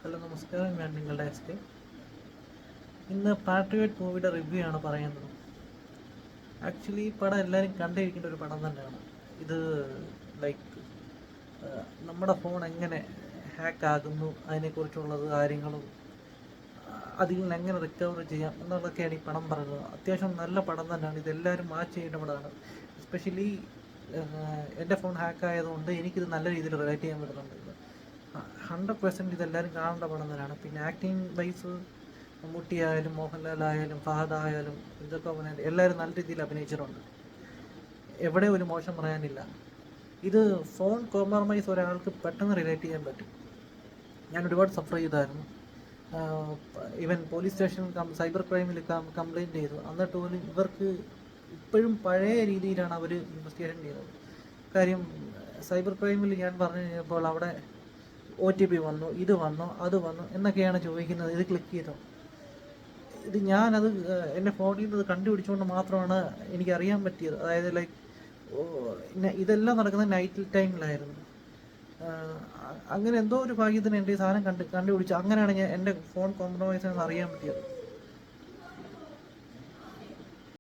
Hello നമസ്കാരം, ഞാൻ നിങ്ങളുടെ എസ്. ഇന്ന് പാട്രിയോട്ട് മൂവിയുടെ റിവ്യൂ ആണ് പറയുന്നത്. ആക്ച്വലി ഈ പടം എല്ലാവരും കണ്ടിരിക്കേണ്ട ഒരു പടം തന്നെയാണ്. ഇത് ലൈക്ക് നമ്മുടെ ഫോൺ എങ്ങനെ ഹാക്ക് ആകുന്നു അതിനെക്കുറിച്ചുള്ളത് കാര്യങ്ങളും അതിൽ നിന്ന് എങ്ങനെ റിക്കവർ ചെയ്യാം എന്നുള്ളതൊക്കെയാണ് ഈ പടം പറയുന്നത്. അത്യാവശ്യം നല്ല പടം തന്നെയാണ്. ഇതെല്ലാവരും വാച്ച് ചെയ്യേണ്ട പടമാണ്. എസ്പെഷ്യലി എൻ്റെ ഫോൺ ഹാക്ക് ആയതുകൊണ്ട് എനിക്കിത് നല്ല രീതിയിൽ റിലേറ്റ് ചെയ്യാൻ പറ്റുന്നുണ്ട്. 100% ഇതെല്ലാവരും കാണേണ്ട പടം തന്നെയാണ്. പിന്നെ ആക്ടിങ് വൈസ് മമ്മൂട്ടി ആയാലും മോഹൻലാൽ ആയാലും ഫഹദ് ആയാലും ഇതൊക്കെ എല്ലാവരും നല്ല രീതിയിൽ അഭിനയിച്ചിട്ടുണ്ട്. എവിടെ ഒരു മോശം പറയാനില്ല. ഇത് ഫോൺ കോംപ്രമൈസ് ഒരാൾക്ക് പെട്ടെന്ന് റിലേറ്റ് ചെയ്യാൻ പറ്റും. ഞാൻ ഒരുപാട് സഫർ ചെയ്തായിരുന്നു. ഈവൻ പോലീസ് സ്റ്റേഷൻ സൈബർ ക്രൈമിൽ കംപ്ലയിൻറ്റ് ചെയ്തു. എന്നിട്ട് പോലും ഇവർക്ക് ഇപ്പോഴും പഴയ രീതിയിലാണ് അവർ ഇൻവെസ്റ്റിഗേഷൻ ചെയ്തത്. കാര്യം സൈബർ ക്രൈമിൽ ഞാൻ പറഞ്ഞു കഴിഞ്ഞപ്പോൾ അവിടെ OTP വന്നു, ഇത് വന്നു, അത് വന്നു എന്നൊക്കെയാണ് ചോദിക്കുന്നത്. ഇത് ക്ലിക്ക് ചെയ്തോ. ഇത് ഞാനത് എൻ്റെ ഫോണിൽ നിന്ന് കണ്ടുപിടിച്ചുകൊണ്ട് മാത്രമാണ് എനിക്കറിയാൻ പറ്റിയത്. അതായത് ലൈക്ക് ഇതെല്ലാം നടക്കുന്നത് നൈറ്റ് ടൈമിലായിരുന്നു. അങ്ങനെ എന്തോ ഒരു ഭാഗ്യത്തിന് എൻ്റെ ഈ സാധനം കണ്ടുപിടിച്ചു. അങ്ങനെയാണ് ഞാൻ എൻ്റെ ഫോൺ കോംപ്രമൈസ് എന്ന് അറിയാൻ പറ്റിയത്.